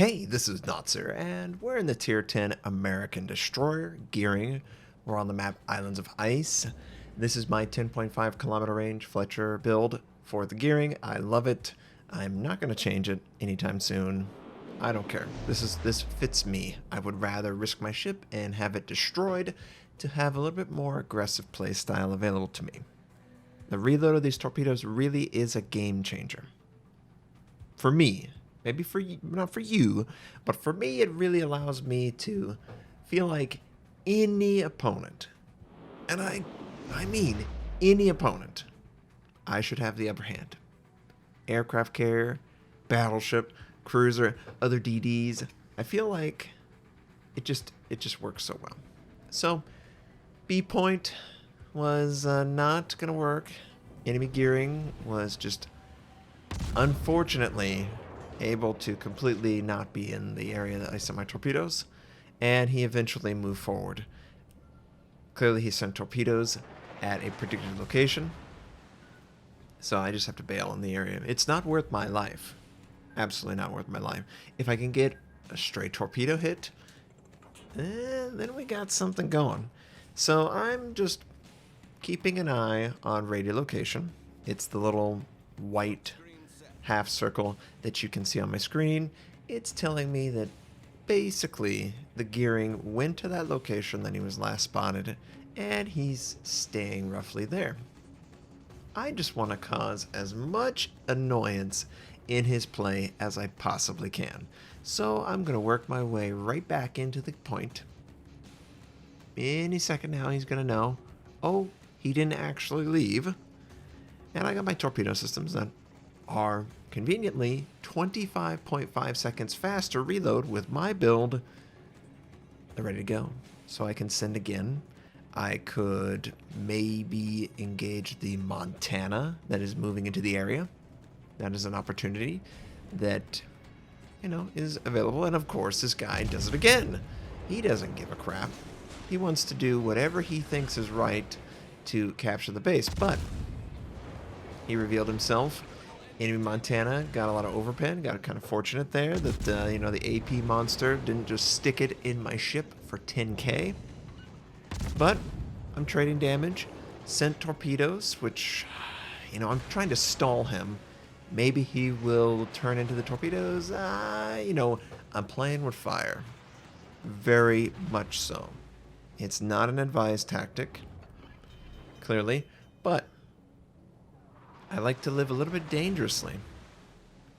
Hey, this is Notser, and we're in the Tier 10 American Destroyer, gearing. We're on the map Islands of Ice. This is my 10.5 kilometer range Fletcher build for the gearing. I love it. I'm not going to change it anytime soon. I don't care. This fits me. I would rather risk my ship and have it destroyed to have a little bit more aggressive playstyle available to me. The reload of these torpedoes really is a game changer. For me. Maybe for you, not for you, but for me, it really allows me to feel like any opponent, and I mean any opponent, I should have the upper hand. Aircraft carrier, battleship, cruiser, other DDs. I feel like it just works so well. So B point was not gonna work. Enemy gearing was just unfortunately able to completely not be in the area that I sent my torpedoes, and he eventually moved forward. Clearly he sent torpedoes at a particular location, so I just have to bail in the area. It's not worth my life. Absolutely not worth my life. If I can get a straight torpedo hit, then we got something going. So I'm just keeping an eye on radio location. It's the little white half circle that you can see on my screen. It's telling me that basically the gearing went to that location that he was last spotted, and he's staying roughly there. I just want to cause as much annoyance in his play as I possibly can. So I'm going to work my way right back into the point. Any second now he's going to know, oh, he didn't actually leave. And I got my torpedo systems that are conveniently 25.5 seconds faster reload with my build. They're ready to go. So I can send again. I could maybe engage the Montana that is moving into the area. That is an opportunity that, is available. And of course, this guy does it again. He doesn't give a crap. He wants to do whatever he thinks is right to capture the base. But he revealed himself. Enemy Montana got a lot of overpen. Got kind of fortunate there that the AP monster didn't just stick it in my ship for 10k. But I'm trading damage. Sent torpedoes, which I'm trying to stall him. Maybe he will turn into the torpedoes. I'm playing with fire. Very much so. It's not an advised tactic, clearly, but I like to live a little bit dangerously.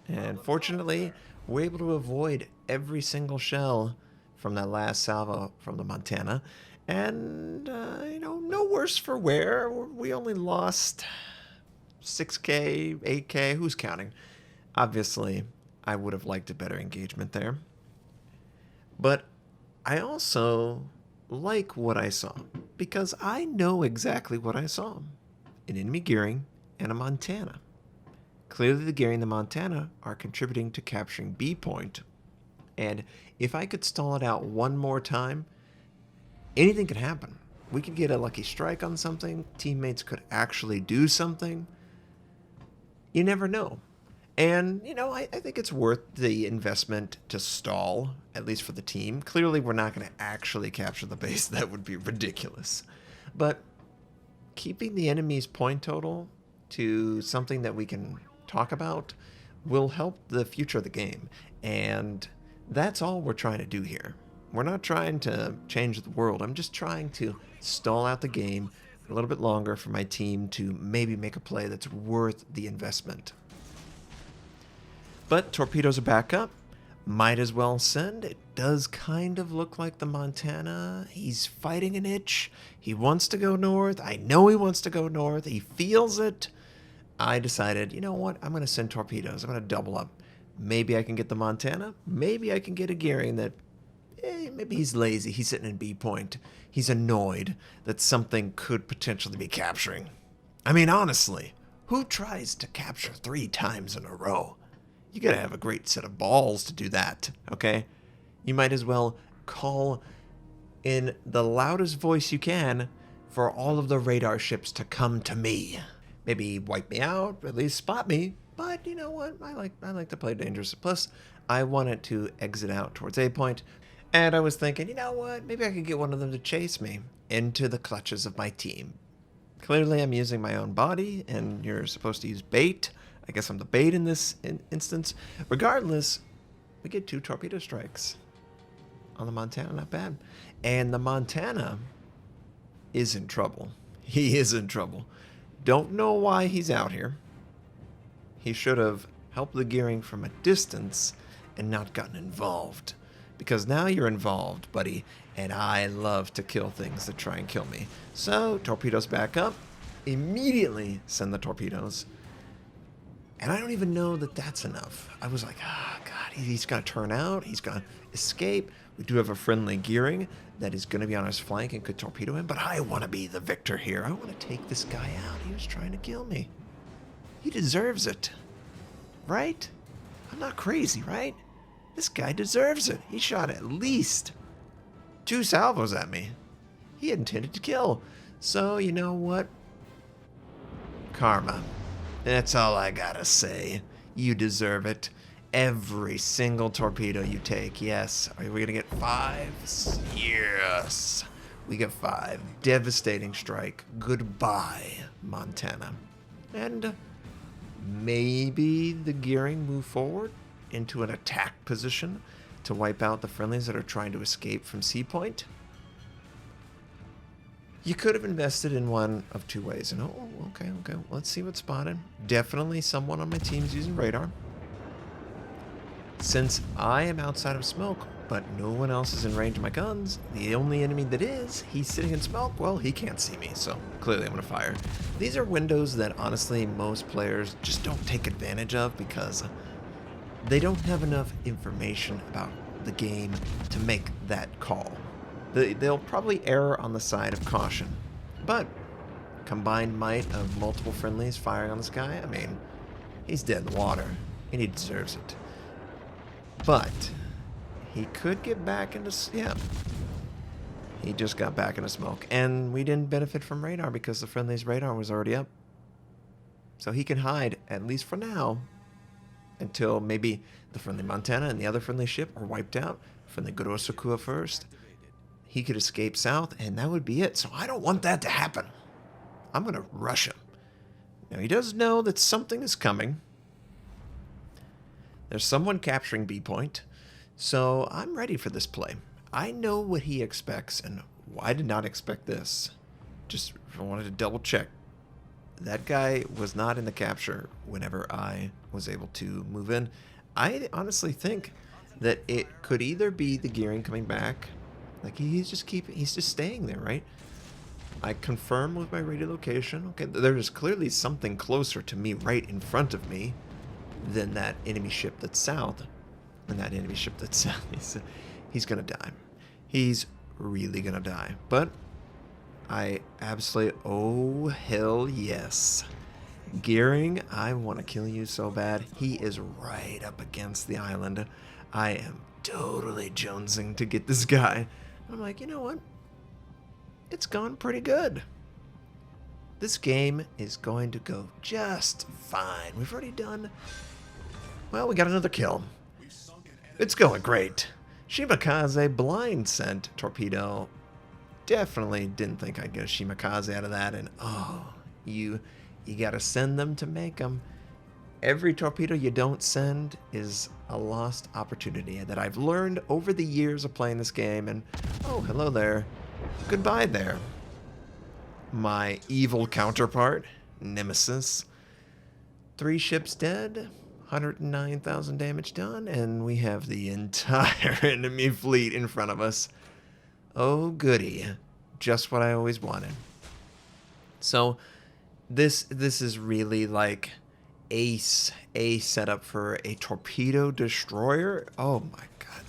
And fortunately, we're able to avoid every single shell from that last salvo from the Montana. And, no worse for wear. We only lost 6k, 8k. Who's counting? Obviously, I would have liked a better engagement there. But I also like what I saw, because I know exactly what I saw. An enemy gearing and a Montana. Clearly the gearing and the Montana are contributing to capturing B point, and if I could stall it out one more time, anything could happen. We could get a lucky strike on something, teammates could actually do something. You never know. And, I think it's worth the investment to stall, at least for the team. Clearly we're not going to actually capture the base. That would be ridiculous. But keeping the enemy's point total to something that we can talk about will help the future of the game. And that's all we're trying to do here. We're not trying to change the world. I'm just trying to stall out the game a little bit longer for my team to maybe make a play that's worth the investment. But torpedoes are back up. Might as well send. It does kind of look like the Montana. He's fighting an itch. He wants to go north. I know he wants to go north. He feels it. I decided, you know what? I'm going to send torpedoes. I'm going to double up. Maybe I can get the Montana. Maybe I can get a gearing that, maybe he's lazy. He's sitting in B point. He's annoyed that something could potentially be capturing. I mean, honestly, who tries to capture 3 times in a row? You got to have a great set of balls to do that, okay? You might as well call in the loudest voice you can for all of the radar ships to come to me. Maybe wipe me out, at least spot me, But you know what? I like to play dangerous. Plus, I wanted to exit out towards A point, and I was thinking, you know what, maybe I could get one of them to chase me into the clutches of my team. Clearly I'm using my own body, and you're supposed to use bait. I guess I'm the bait in this instance. Regardless, we get 2 torpedo strikes on the Montana, not bad. And the Montana is in trouble. He is in trouble. Don't know why he's out here. He should have helped the gearing from a distance and not gotten involved. Because now you're involved, buddy, and I love to kill things that try and kill me. So, torpedoes back up. Immediately send the torpedoes. And I don't even know that that's enough. I was like, ah, God, he's going to turn out. He's going to escape. We do have a friendly gearing that is going to be on his flank and could torpedo him. But I want to be the victor here. I want to take this guy out. He was trying to kill me. He deserves it. Right? I'm not crazy, right? This guy deserves it. He shot at least 2 salvos at me. He intended to kill. So, you know what? Karma. That's all I gotta say. You deserve it. Every single torpedo you take. Yes. Are we gonna get 5? Yes. We get 5. Devastating strike. Goodbye, Montana. And maybe the gearing move forward into an attack position to wipe out the friendlies that are trying to escape from C point. You could have invested in one of 2 ways. And okay. Let's see what's spotted. Definitely someone on my team's using radar. Since I am outside of smoke, but no one else is in range of my guns, the only enemy that is, he's sitting in smoke, well, he can't see me, so clearly I'm going to fire. These are windows that, honestly, most players just don't take advantage of because they don't have enough information about the game to make that call. They'll probably err on the side of caution. But combined might of multiple friendlies firing on this guy, I mean, he's dead in the water, and he deserves it. But he could get back into... yeah. He just got back into smoke. And we didn't benefit from radar because the friendly's radar was already up. So he can hide, at least for now, until maybe the friendly Montana and the other friendly ship are wiped out. Friendly Gorosokua first. He could escape south, and that would be it. So I don't want that to happen. I'm going to rush him. Now, he does know that something is coming. There's someone capturing B point. So I'm ready for this play. I know what he expects, and I did not expect this. Just wanted to double check. That guy was not in the capture whenever I was able to move in. I honestly think that it could either be the gearing coming back. Like he's just staying there, right? I confirm with my radio location. Okay, there's clearly something closer to me right in front of me than that enemy ship that's south. And that enemy ship that's south, he's gonna die. He's really gonna die. But I absolutely, oh hell yes. Gearing, I want to kill you so bad. He is right up against the island. I am totally jonesing to get this guy. I'm like, you know what? It's gone pretty good. This game is going to go just fine. We've already done... well, we got another kill. It's going great. Shimakaze blind sent torpedo. Definitely didn't think I'd get a Shimakaze out of that. And oh, you gotta send them to make them. Every torpedo you don't send is a lost opportunity that I've learned over the years of playing this game. And oh, hello there. Goodbye there. My evil counterpart, Nemesis. 3 ships dead, 109,000 damage done, and we have the entire enemy fleet in front of us. Oh goody. Just what I always wanted. So this is really like a setup for a torpedo destroyer. Oh my god.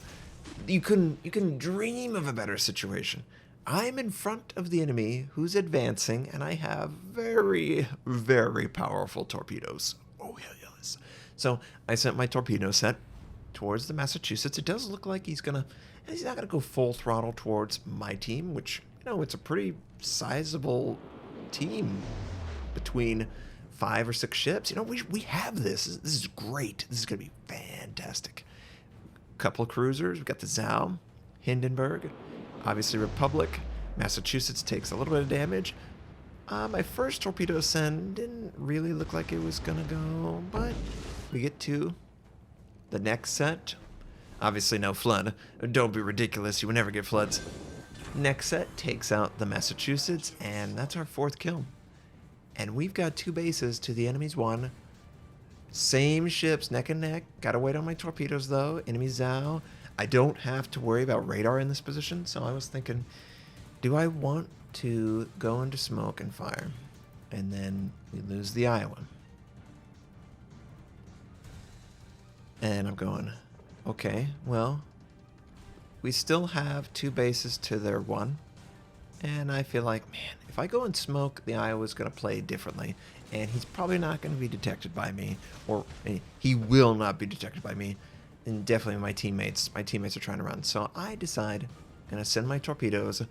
You couldn't dream of a better situation. I'm in front of the enemy who's advancing, and I have very, very powerful torpedoes. Oh, yes. So I sent my torpedo set towards the Massachusetts. It does look like he's not going to go full throttle towards my team, which, you know, it's a pretty sizable team between 5 or 6 ships. You know, we have this. This is great. This is going to be fantastic. couple cruisers. We've got the Zao, Hindenburg, obviously Republic. Massachusetts takes a little bit of damage. My first torpedo send didn't really look like it was gonna go, but we get to the next set. Obviously no flood. Don't be ridiculous, you would never get floods. Next set takes out the Massachusetts, and that's our 4th kill. And we've got 2 bases to the enemy's 1. Same ships, neck and neck. Gotta wait on my torpedoes though. Enemy Zao. I don't have to worry about radar in this position, so I was thinking, do I want to go into smoke and fire? And then we lose the Iowa. And I'm going, okay, well, we still have 2 bases to their 1. And I feel like, man, if I go and smoke, the Iowa's going to play differently. And he's probably not going to be detected by me. Or he will not be detected by me. And definitely my teammates. My teammates are trying to run. So I decide I'm going to send my torpedoes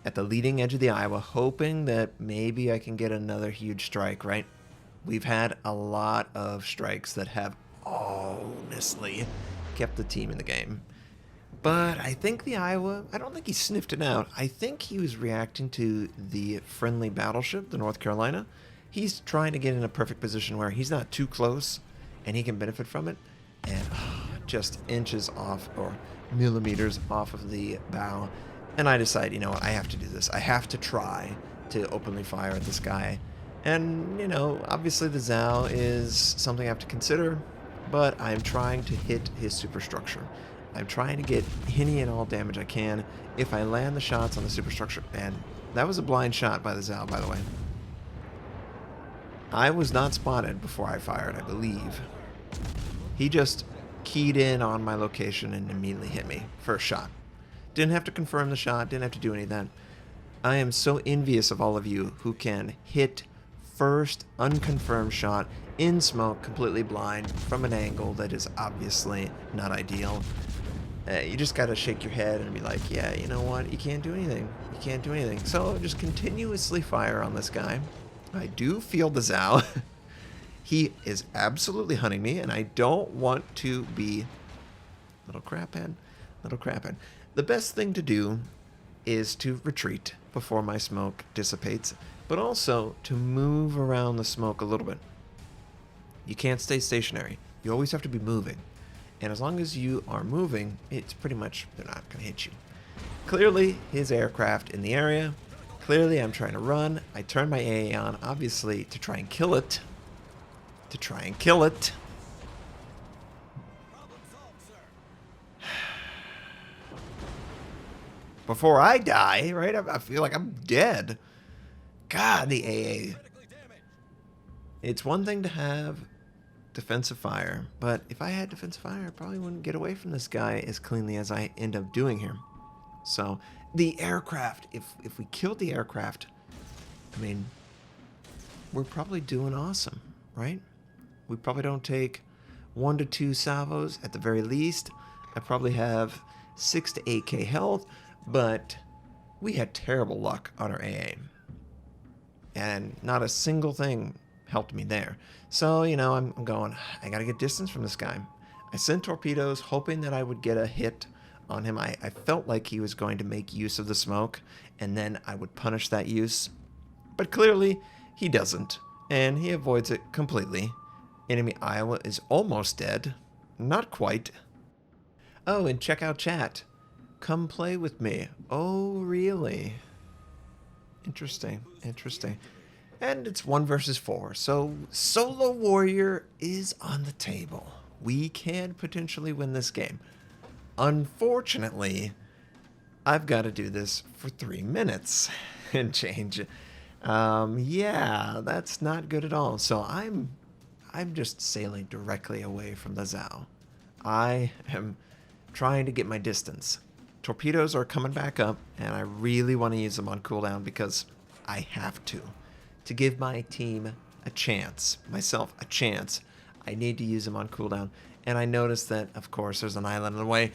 at the leading edge of the Iowa, hoping that maybe I can get another huge strike, right? We've had a lot of strikes that have honestly kept the team in the game. But I think the Iowa, I don't think he sniffed it out. I think he was reacting to the friendly battleship, the North Carolina. He's trying to get in a perfect position where he's not too close and he can benefit from it. And just inches off or millimeters off of the bow. And I decide, you know what, I have to do this. I have to try to openly fire at this guy. And, you know, obviously the Zao is something I have to consider, but I'm trying to hit his superstructure. I'm trying to get any and all damage I can if I land the shots on the superstructure. And that was a blind shot by the Zao, by the way. I was not spotted before I fired, I believe. He just keyed in on my location and immediately hit me. First shot. Didn't have to confirm the shot, didn't have to do any of that. I am so envious of all of you who can hit first unconfirmed shot in smoke, completely blind, from an angle that is obviously not ideal. You just gotta shake your head and be like, yeah, you know what, you can't do anything. You can't do anything. So just continuously fire on this guy. I do feel the Zao. He is absolutely hunting me, and I don't want to be little craphead. The best thing to do is to retreat before my smoke dissipates, but also to move around the smoke a little bit. You can't stay stationary. You always have to be moving. And as long as you are moving, it's pretty much, they're not going to hit you. Clearly, his aircraft in the area. Clearly, I'm trying to run. I turn my AA on, obviously, to try and kill it. Before I die, right? I feel like I'm dead. God, the AA. It's one thing to have defensive fire, but if I had defensive fire, I probably wouldn't get away from this guy as cleanly as I end up doing here. So, the aircraft, if we killed the aircraft, I mean, we're probably doing awesome, right? We probably don't take 1 to 2 salvos at the very least. I probably have 6 to 8k health, but we had terrible luck on our AA. And not a single thing helped me there. So, you know, I'm going, I gotta get distance from this guy. I sent torpedoes hoping that I would get a hit on him. I felt like he was going to make use of the smoke, and then I would punish that use. But clearly, he doesn't, and he avoids it completely. Enemy Iowa is almost dead. Not quite. Oh, and check out chat. Come play with me. Oh, really? Interesting. And it's 1 versus 4, so Solo Warrior is on the table. We can potentially win this game. Unfortunately, I've got to do this for 3 minutes and change. Yeah, that's not good at all. So I'm just sailing directly away from the Zao. I am trying to get my distance. Torpedoes are coming back up, and I really want to use them on cooldown because I have to give my team a chance, myself a chance. I need to use them on cooldown. And I noticed that, of course, there's an island in the way.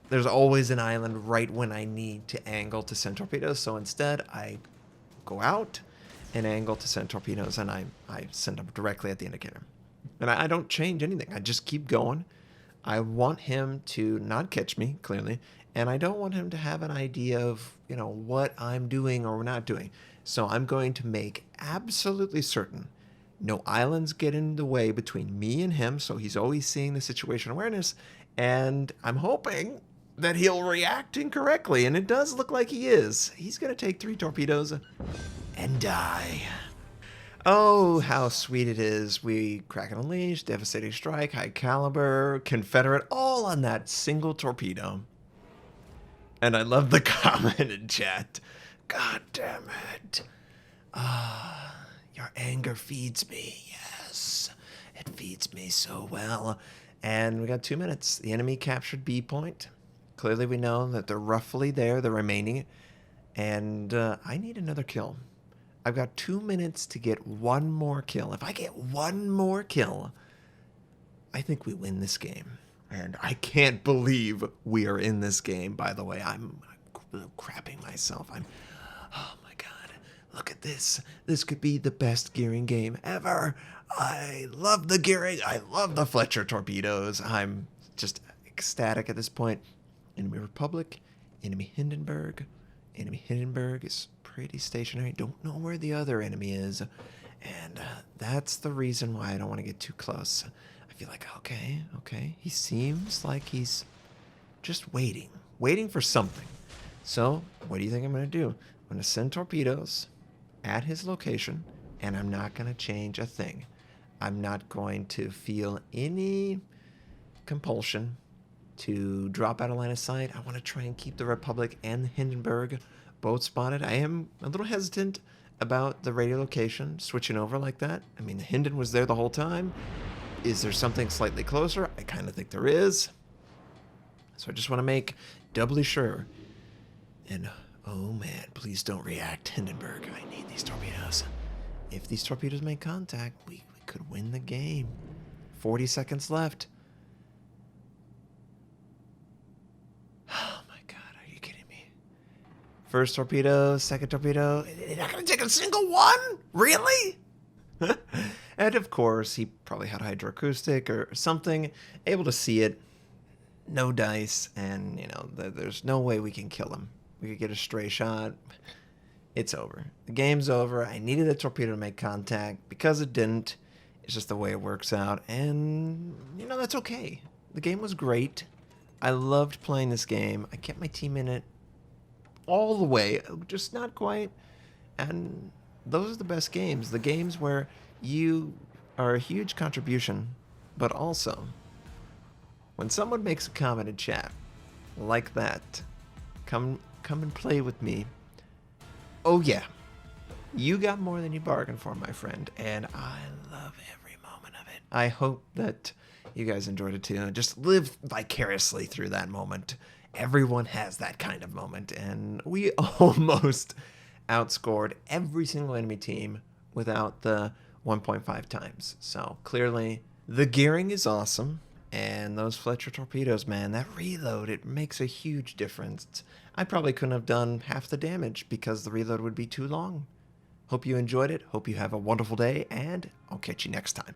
There's always an island right when I need to angle to send torpedoes. So instead, I go out and angle to send torpedoes, and I send them directly at the indicator. And I don't change anything. I just keep going. I want him to not catch me, clearly, and I don't want him to have an idea of, what I'm doing or not doing. So I'm going to make absolutely certain no islands get in the way between me and him, so he's always seeing the situation awareness, and I'm hoping that he'll react incorrectly, and it does look like he is. He's going to take 3 torpedoes and die. Oh, how sweet it is. We crack and unleash, devastating strike, high caliber, Confederate, all on that single torpedo. And I love the comment in chat. God damn it. Your anger feeds me. Yes, it feeds me so well. And we got 2 minutes. The enemy captured B point. Clearly we know that they're roughly there, the remaining. And I need another kill. I've got 2 minutes to get 1 more kill. If I get 1 more kill, I think we win this game. And I can't believe we are in this game, by the way. I'm crapping myself. Oh my god, look at this. This could be the best gearing game ever. I love the gearing. I love the Fletcher torpedoes. I'm just ecstatic at this point. Enemy Republic, enemy Hindenburg. Enemy Hindenburg is pretty stationary. Don't know where the other enemy is. And that's the reason why I don't want to get too close. I feel like, okay. He seems like he's just waiting for something. So what do you think I'm going to do? I'm going to send torpedoes at his location, and I'm not going to change a thing. I'm not going to feel any compulsion to drop out of line of sight. I want to try and keep the Republic and the Hindenburg both spotted. I am a little hesitant about the radio location switching over like that. I mean, the Hinden was there the whole time. Is there something slightly closer? I kind of think there is. So I just want to make doubly sure. And, oh man, please don't react, Hindenburg. I need these torpedoes. If these torpedoes make contact, we could win the game. 40 seconds left. Oh my god, are you kidding me? First torpedo, second torpedo. You're not going to take a single one? Really? And of course, he probably had hydroacoustic or something, able to see it. No dice, and, there's no way we can kill him. We could get a stray shot. It's over. The game's over. I needed the torpedo to make contact. Because it didn't, it's just the way it works out. And, that's okay. The game was great. I loved playing this game. I kept my team in it all the way, just not quite. And those are the best games. The games where you are a huge contribution, but also when someone makes a comment in chat like that, come and play with me. Oh yeah, you got more than you bargained for, my friend, and I love every moment of it. I hope that you guys enjoyed it too. Just live vicariously through that moment. Everyone has that kind of moment, and we almost outscored every single enemy team without the 1.5 times. So clearly the gearing is awesome, and those Fletcher torpedoes, man, that reload, it makes a huge difference. I probably couldn't have done half the damage because the reload would be too long. Hope you enjoyed it. Hope you have a wonderful day, and I'll catch you next time.